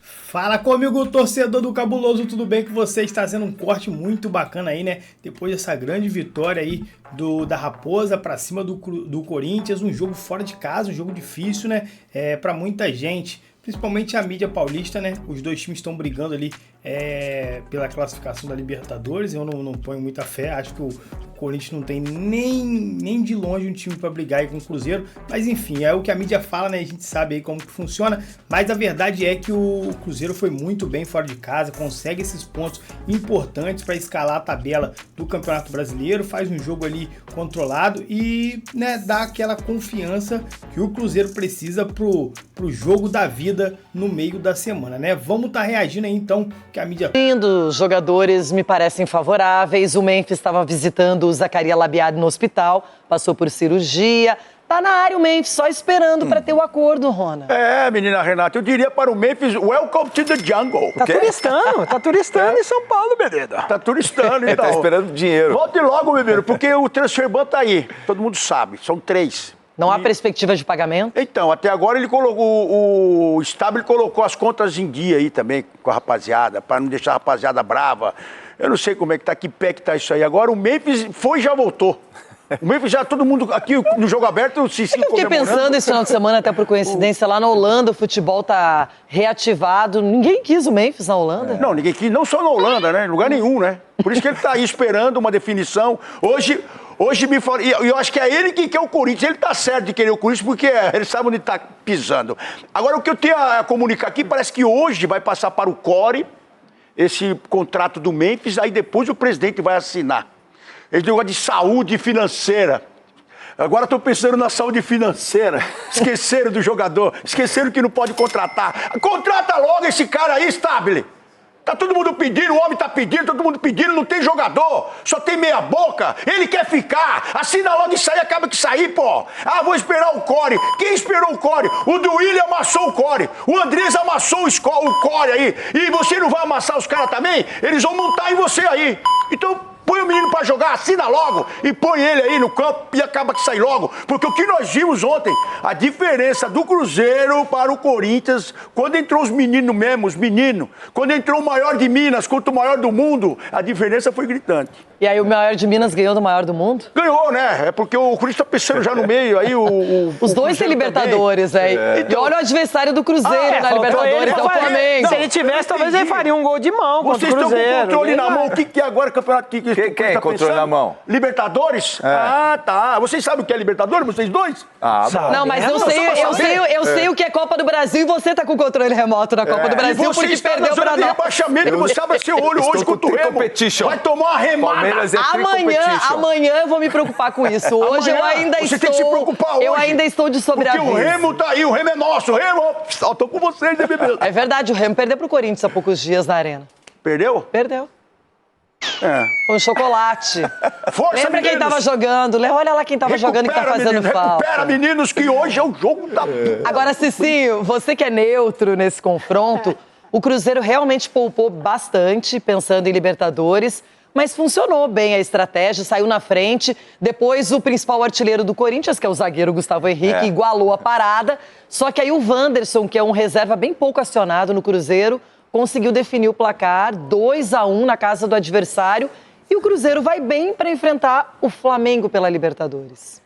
Fala comigo, torcedor do Cabuloso, tudo bem com você? Está sendo um corte muito bacana aí, né? Depois dessa grande vitória aí da Raposa para cima do Corinthians, um jogo fora de casa, um jogo difícil, né? Para muita gente, principalmente a mídia paulista, né? Os dois times estão brigando ali pela classificação da Libertadores. Eu não ponho muita fé, acho que o Corinthians não tem nem de longe um time para brigar aí com o Cruzeiro, mas enfim, é o que a mídia fala, né? A gente sabe aí como que funciona, mas a verdade é que o Cruzeiro foi muito bem fora de casa, consegue esses pontos importantes para escalar a tabela do Campeonato Brasileiro, faz um jogo ali controlado e, né, dá aquela confiança que o Cruzeiro precisa pro jogo da vida no meio da semana, né? Vamos estar reagindo aí então, que a mídia... Os jogadores me parecem favoráveis, o Memphis estava visitando o Zaccaria Labiado no hospital, passou por cirurgia, tá na área o Memphis, só esperando para ter o acordo, Rona. Menina Renata, eu diria para o Memphis, welcome to the jungle. Tá turistando em São Paulo, Bededa. Tá turistando, Ele então. tá esperando dinheiro. Volte logo, bebeiro, porque o transfer ban tá aí, todo mundo sabe, são 3. Não há perspectiva de pagamento? Então, até agora ele colocou, o Stabile colocou as contas em dia aí também com a rapaziada, para não deixar a rapaziada brava. Eu não sei como é que tá, que pé que tá isso aí. Agora o Memphis foi e já voltou. O Memphis já, todo mundo aqui no jogo aberto se Eu fiquei pensando esse final de semana, até por coincidência, lá na Holanda o futebol tá reativado. Ninguém quis o Memphis na Holanda. Não, ninguém quis, não só na Holanda, né? Em lugar nenhum, né? Por isso que ele tá aí esperando uma definição. Hoje me fala, e eu acho que é ele que quer o Corinthians. Ele tá certo de querer o Corinthians porque ele sabe onde tá pisando. Agora, o que eu tenho a comunicar aqui, parece que hoje vai passar para o Core esse contrato do Memphis, aí depois o presidente vai assinar. Eles negócio de saúde financeira. Agora estou pensando na saúde financeira. Esqueceram do jogador, esqueceram que não pode contratar. Contrata logo esse cara aí, Stabile. Tá todo mundo pedindo, o homem tá pedindo, todo mundo pedindo, não tem jogador, só tem meia boca, ele quer ficar, assina logo isso aí, acaba que sair, pô. Ah, vou esperar o Core. Quem esperou o Core? O do Willian amassou o Core, o Andrés amassou o Core aí, e você não vai amassar os caras também? Eles vão montar em você aí. Então, põe o menino pra jogar, assina logo e põe ele aí no campo e acaba que sai logo. Porque o que nós vimos ontem, a diferença do Cruzeiro para o Corinthians, quando entrou os meninos mesmo, quando entrou o maior de Minas contra o maior do mundo, a diferença foi gritante. E aí o maior de Minas ganhou do maior do mundo? Ganhou, né? É porque o Corinthians tá pensando já no meio, aí Os dois têm Libertadores, aí. E olha o adversário do Cruzeiro na Libertadores, é o Flamengo. Se ele tivesse, talvez ele faria um gol de mão contra o Cruzeiro. Vocês estão com o controle na mão, o que é agora o campeonato? Quem é controle na mão? Libertadores? Ah, tá. Vocês sabem o que é Libertadores, vocês dois? Não, mas eu sei o que é Copa do Brasil e você tá com o controle remoto na Copa do Brasil porque perdeu pra nós. Rebaixamento, você sabe seu olho hoje contra o Remo. Vai tomar uma remada. Amanhã eu vou me preocupar com isso. Hoje eu ainda você estou. Tem que se preocupar hoje. Eu ainda estou de sobreaviso. Porque o Remo tá aí, o Remo é nosso. O Remo, ó, tô com vocês, né, bebê? É verdade, o Remo perdeu pro Corinthians há poucos dias na Arena. Perdeu? Perdeu. Foi um chocolate. Força, Lembra meninos. quem tava jogando? Olha lá quem tava jogando e que tá fazendo falta. Recupera, meninos, que hoje é o jogo da... Agora, Cicinho, você que é neutro nesse confronto, o Cruzeiro realmente poupou bastante, pensando em Libertadores, mas funcionou bem a estratégia, saiu na frente. Depois, o principal artilheiro do Corinthians, que é o zagueiro Gustavo Henrique, igualou a parada. Só que aí o Wanderson, que é um reserva bem pouco acionado no Cruzeiro, conseguiu definir o placar 2-1 na casa do adversário. E o Cruzeiro vai bem para enfrentar o Flamengo pela Libertadores.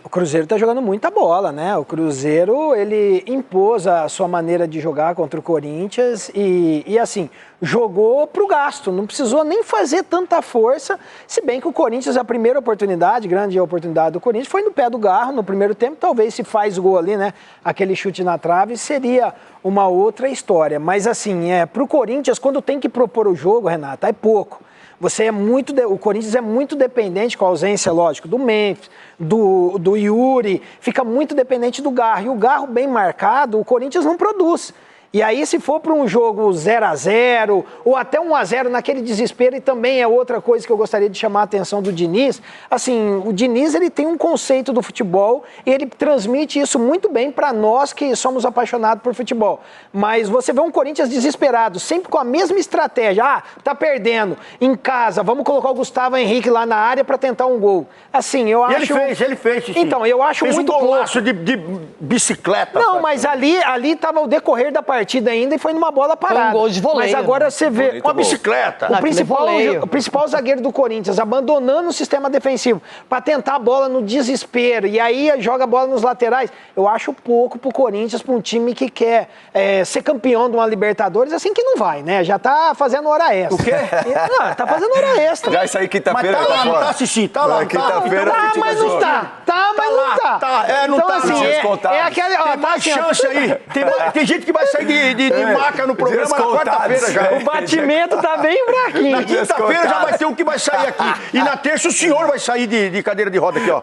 O Cruzeiro tá jogando muita bola, né? O Cruzeiro, ele impôs a sua maneira de jogar contra o Corinthians e assim, jogou pro gasto, não precisou nem fazer tanta força, se bem que o Corinthians, a primeira oportunidade, grande oportunidade do Corinthians, foi no pé do Garro no primeiro tempo, talvez se faz gol ali, né? Aquele chute na trave, seria uma outra história. Mas assim, pro Corinthians, quando tem que propor o jogo, Renata, é pouco. O Corinthians é muito dependente, com a ausência, lógico, do Memphis, do Yuri, fica muito dependente do Garro. E o Garro bem marcado, o Corinthians não produz. E aí, se for para um jogo 0-0 ou até 1-0 naquele desespero, e também é outra coisa que eu gostaria de chamar a atenção do Diniz, assim, o Diniz, ele tem um conceito do futebol e ele transmite isso muito bem para nós que somos apaixonados por futebol. Mas você vê um Corinthians desesperado, sempre com a mesma estratégia. Tá perdendo em casa, vamos colocar o Gustavo Henrique lá na área para tentar um gol. Assim, eu acho... Ele fez. Então, eu acho fez muito um golaço pouco. de bicicleta. Não, mas ali tava o decorrer da partida. partida ainda e foi numa bola parada. gol de voleio, Mas agora né? você vê Uma bicicleta. o principal zagueiro do Corinthians abandonando o sistema defensivo para tentar a bola no desespero e aí joga a bola nos laterais. Eu acho pouco pro Corinthians, para um time que quer ser campeão de uma Libertadores, assim que não vai, né? Já tá fazendo hora extra. O quê? Não, tá fazendo hora extra. Já isso aí Mas quinta-feira. tá lá, não tá assistindo, tá lá. Quinta-feira. Tá, mas não tá. Tá, mas não tá. Não Então, tá. assim, Dias contados. aquele... ó, Tem tá mais assim, ó, chance aí. Tem gente que vai sair de maca no programa na quarta-feira já. o batimento tá bem fraquinho. Na quinta-feira já vai ter um que vai sair aqui. E na terça o senhor vai sair de cadeira de roda aqui, ó.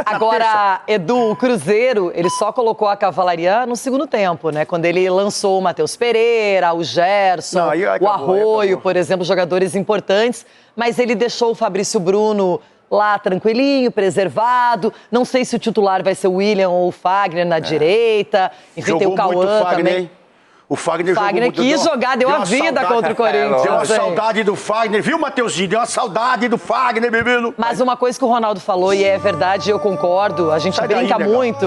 Agora, Edu, o Cruzeiro, ele só colocou a cavalaria no segundo tempo, né? Quando ele lançou o Matheus Pereira, o Gerson, Não, aí o acabou, Arroio, por exemplo, jogadores importantes. Mas ele deixou o Fabrício Bruno lá tranquilinho, preservado. Não sei se o titular vai ser o William ou o Fagner na direita. Enfim, tem o Cauã também. Hein? O Fagner jogou muito. Quis jogar, deu a vida contra o Corinthians. Deu uma hein? saudade do Fagner, viu, Mateuzinho? Deu uma saudade do Fagner, bebendo. Mas uma coisa que o Ronaldo falou, e é verdade, eu concordo, a gente Sai daí, brinca negão. muito.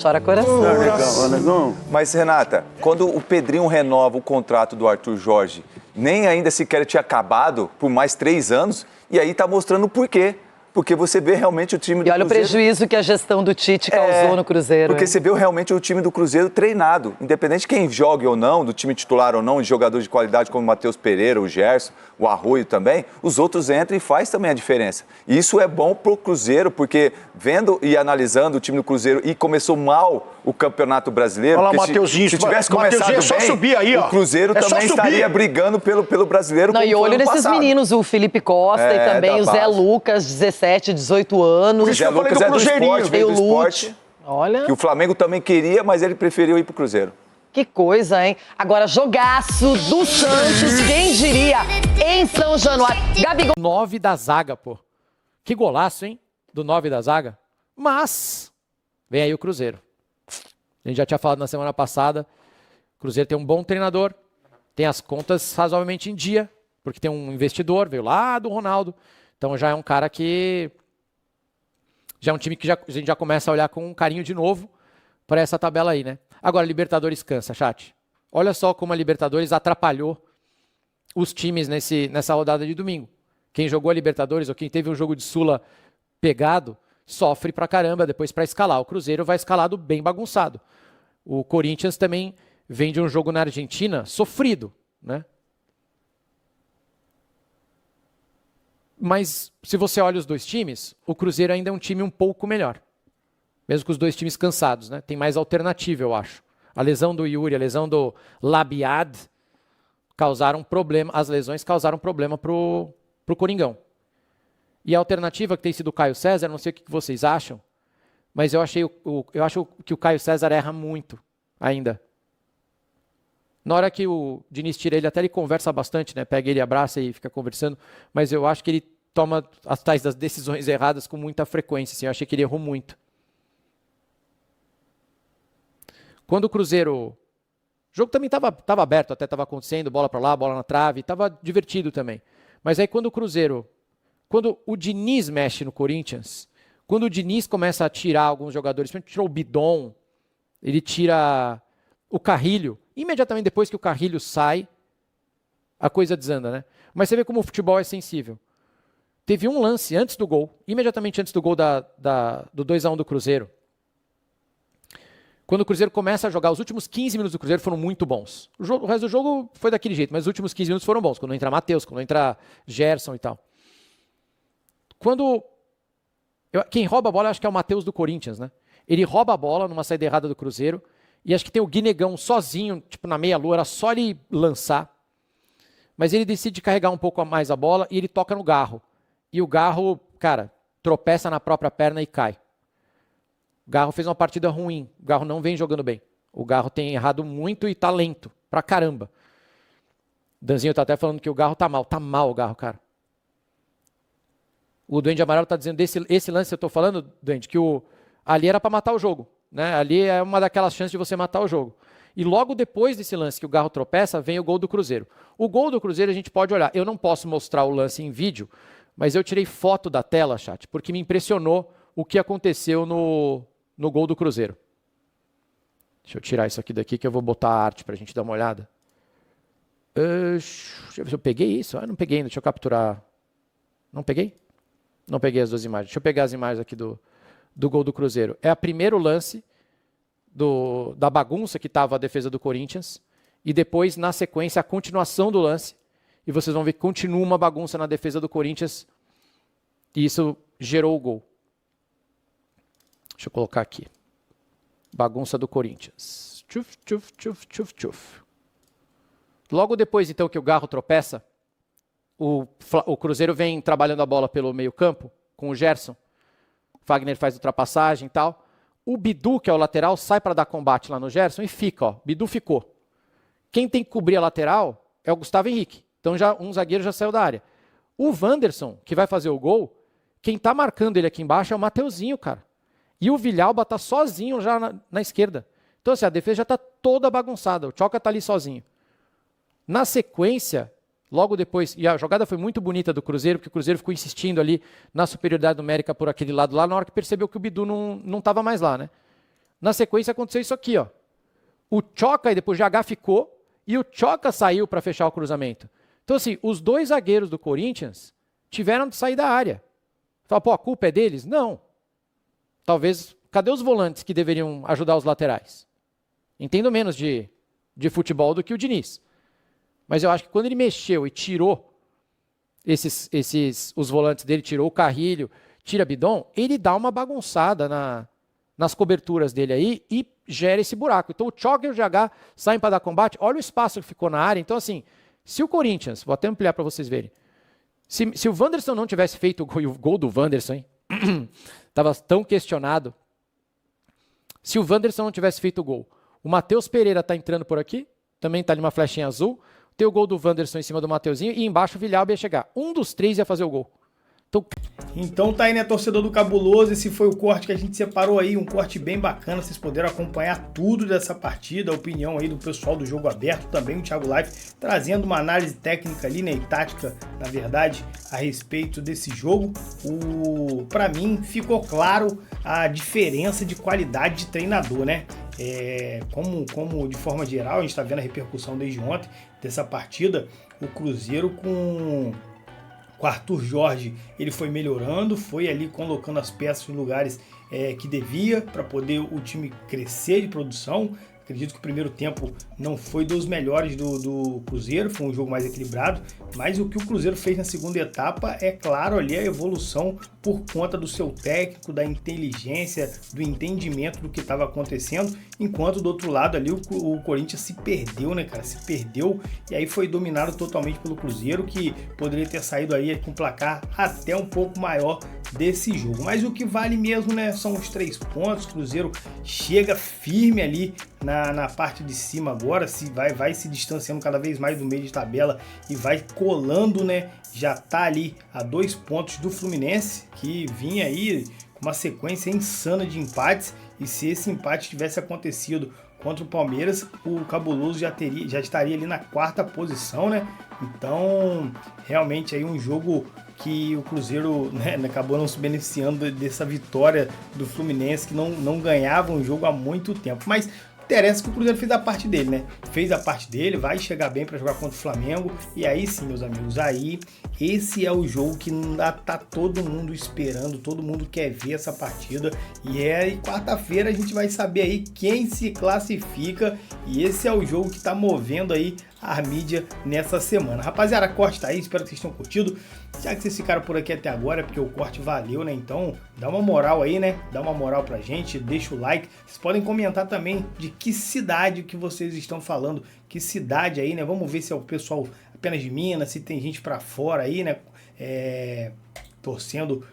Chora coração. Negão. Mas, Renata, quando o Pedrinho renova o contrato do Arthur Jorge, nem ainda sequer tinha acabado por mais 3 anos, e aí tá mostrando o porquê. Porque você vê realmente o time do E olha Cruzeiro... o prejuízo que a gestão do Tite causou no Cruzeiro. Porque hein? você vê realmente o time do Cruzeiro treinado. Independente de quem jogue ou não, do time titular ou não, de jogadores de qualidade como o Matheus Pereira, o Gerson, o Arroio também, os outros entram e faz também a diferença. E isso é bom pro Cruzeiro, porque vendo e analisando o time do Cruzeiro e começou mal o Campeonato Brasileiro... Olha lá, porque Mateuzinho, se tivesse Mateuzinho, começado é só bem, subir aí, ó. o Cruzeiro É só também subir. estaria brigando pelo Brasileiro. Não, como e foi olho ano nesses passado. meninos, o Felipe Costa e também da o Zé base. Lucas, 17, 18 anos. Por isso Zé eu falei Lucas do é do Cruzeirinho. esporte, Tem veio o do Lute. esporte. Olha, Que o Flamengo também queria, mas ele preferiu ir pro Cruzeiro. que coisa, hein? Agora, jogaço do Santos, quem diria, em São Januário. Gabigol. 9 da zaga, pô. Que golaço, hein? Do 9 da zaga. Mas, vem aí o Cruzeiro. A gente já tinha falado na semana passada. O Cruzeiro tem um bom treinador, tem as contas razoavelmente em dia, porque tem um investidor, veio lá do Ronaldo. Então já é um cara que... Já é um time que a gente já começa a olhar com um carinho de novo para essa tabela aí, né? Agora, Libertadores cansa, chat. Olha só como a Libertadores atrapalhou os times nessa rodada de domingo. Quem jogou a Libertadores ou quem teve um jogo de Sula pegado, sofre pra caramba depois para escalar. O Cruzeiro vai escalado bem bagunçado. O Corinthians também vem de um jogo na Argentina sofrido, né? Mas se você olha os dois times, o Cruzeiro ainda é um time um pouco melhor. Mesmo com os dois times cansados, né? Tem mais alternativa, eu acho. A lesão do Yuri, a lesão do Labiad causaram problema. As lesões causaram problema pro Coringão. E a alternativa que tem sido o Caio César, não sei o que vocês acham, mas eu acho que o Caio César erra muito ainda. Na hora que o Diniz tira ele, até ele conversa bastante, né? Pega ele, abraça e fica conversando, mas eu acho que ele toma as tais das decisões erradas com muita frequência. Assim, eu achei que ele errou muito. Quando o Cruzeiro... O jogo também estava aberto, até estava acontecendo, bola para lá, bola na trave, estava divertido também. Mas aí quando o Cruzeiro... Quando o Diniz mexe no Corinthians, quando o Diniz começa a tirar alguns jogadores, ele tirou o Bidon, ele tira o Carrilho, imediatamente depois que o Carrilho sai, a coisa desanda, né? Mas você vê como o futebol é sensível. Teve um lance antes do gol, imediatamente antes do gol do 2-1 do Cruzeiro. Quando o Cruzeiro começa a jogar, os últimos 15 minutos do Cruzeiro foram muito bons. O resto do jogo foi daquele jeito, mas os últimos 15 minutos foram bons. Quando entra Matheus, quando entra Gerson e tal. Quem rouba a bola, eu acho que é o Matheus do Corinthians, né? Ele rouba a bola numa saída errada do Cruzeiro, e acho que tem o Guinegão sozinho, tipo na meia-lua, era só ele lançar. Mas ele decide carregar um pouco mais a bola e ele toca no Garro. E o Garro, cara, tropeça na própria perna e cai. O Garro fez uma partida ruim. O Garro não vem jogando bem. O Garro tem errado muito e tá lento pra caramba. O Danzinho tá até falando que o Garro tá mal. Tá mal o Garro, cara. O Duende Amarelo tá dizendo esse lance que eu tô falando, Duende, que ali era pra matar o jogo. Né? Ali é uma daquelas chances de você matar o jogo. E logo depois desse lance que o Garro tropeça, vem o gol do Cruzeiro. O gol do Cruzeiro a gente pode olhar. Eu não posso mostrar o lance em vídeo, mas eu tirei foto da tela, chat, porque me impressionou o que aconteceu no gol do Cruzeiro. Deixa eu tirar isso aqui daqui que eu vou botar a arte pra gente dar uma olhada. Deixa eu ver se eu peguei isso. Não peguei ainda, deixa eu capturar. Não peguei? Não peguei as duas imagens. Deixa eu pegar as imagens aqui do gol do Cruzeiro. É o primeiro lance da bagunça que estava a defesa do Corinthians e depois, na sequência, a continuação do lance. E vocês vão ver que continua uma bagunça na defesa do Corinthians e isso gerou o gol. Deixa eu colocar aqui. Bagunça do Corinthians. Tchuf, tchuf, tchuf, tchuf, tchuf. Logo depois, então, que o Garro tropeça, o Cruzeiro vem trabalhando a bola pelo meio campo com o Gerson. Fagner faz ultrapassagem e tal. O Bidu, que é o lateral, sai para dar combate lá no Gerson e fica. Ó. Bidu ficou. Quem tem que cobrir a lateral é o Gustavo Henrique. Então um zagueiro já saiu da área. O Wanderson, que vai fazer o gol, quem está marcando ele aqui embaixo é o Mateuzinho, cara. E o Villalba está sozinho já na esquerda. Então assim, a defesa já está toda bagunçada. O Tchoka está ali sozinho. Na sequência, logo depois, e a jogada foi muito bonita do Cruzeiro, porque o Cruzeiro ficou insistindo ali na superioridade numérica por aquele lado lá, na hora que percebeu que o Bidu não estava mais lá, né? Na sequência aconteceu isso aqui, ó. O Tchoka e depois o GH ficou, e o Tchoka saiu para fechar o cruzamento. Então assim, os dois zagueiros do Corinthians tiveram de sair da área. Fala, pô, a culpa é deles? Não. Talvez, cadê os volantes que deveriam ajudar os laterais? Entendo menos de futebol do que o Diniz. Mas eu acho que quando ele mexeu e tirou os volantes dele, tirou o Carrilho, tira Bidon, ele dá uma bagunçada nas coberturas dele aí e gera esse buraco. Então o Tchoka e o GH saem para dar combate. Olha o espaço que ficou na área. Então assim, se o Corinthians, vou até ampliar para vocês verem, se o Wanderson não tivesse feito o gol do Wanderson, hein? Estava tão questionado. Se o Wanderson não tivesse feito o gol, o Matheus Pereira está entrando por aqui, também está ali uma flechinha azul, tem o gol do Wanderson em cima do Mateuzinho e embaixo o Villalba ia chegar. Um dos três ia fazer o gol. Então tá aí, né, torcedor do Cabuloso, esse foi o corte que a gente separou aí, um corte bem bacana, vocês puderam acompanhar tudo dessa partida, a opinião aí do pessoal do Jogo Aberto, também o Thiago Life, trazendo uma análise técnica ali, né, e tática, na verdade, a respeito desse jogo. Pra mim, ficou claro a diferença de qualidade de treinador, né? Como de forma geral, a gente tá vendo a repercussão desde ontem dessa partida, o Cruzeiro com Arthur Jorge, ele foi melhorando, foi ali colocando as peças nos lugares que devia para poder o time crescer de produção. Acredito que o primeiro tempo não foi dos melhores do Cruzeiro, foi um jogo mais equilibrado, mas o que o Cruzeiro fez na segunda etapa é claro ali a evolução por conta do seu técnico, da inteligência, do entendimento do que estava acontecendo, enquanto do outro lado ali o Corinthians se perdeu, né, cara? Se perdeu e aí foi dominado totalmente pelo Cruzeiro, que poderia ter saído aí com um placar até um pouco maior desse jogo. Mas o que vale mesmo, né, são os 3 pontos. O Cruzeiro chega firme ali na parte de cima agora, vai se distanciando cada vez mais do meio de tabela e vai colando, né? Já tá ali a 2 pontos do Fluminense, que vinha aí com uma sequência insana de empates, e se esse empate tivesse acontecido contra o Palmeiras, o Cabuloso já estaria ali na 4ª posição, né? Então, realmente aí um jogo que o Cruzeiro, né, acabou não se beneficiando dessa vitória do Fluminense, que não ganhava um jogo há muito tempo. Mas interessa que o Cruzeiro fez a parte dele, né? Fez a parte dele, vai chegar bem para jogar contra o Flamengo. E aí sim, meus amigos, aí esse é o jogo que tá todo mundo esperando, todo mundo quer ver essa partida. E quarta-feira a gente vai saber aí quem se classifica. E esse é o jogo que tá movendo aí a mídia nessa semana. Rapaziada, corte tá aí, espero que vocês tenham curtido. Já que vocês ficaram por aqui até agora, porque o corte valeu, né? Então, dá uma moral aí, né? Dá uma moral pra gente, deixa o like. Vocês podem comentar também de que cidade que vocês estão falando, que cidade aí, né? Vamos ver se é o pessoal apenas de Minas, se tem gente pra fora aí, né? Torcendo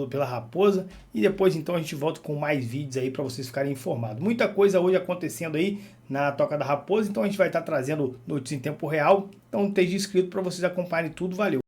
pela Raposa. E depois, então, a gente volta com mais vídeos aí pra vocês ficarem informados. Muita coisa hoje acontecendo aí na Toca da Raposa, então a gente vai estar trazendo notícias em tempo real. Então, esteja inscrito pra vocês acompanharem tudo. Valeu!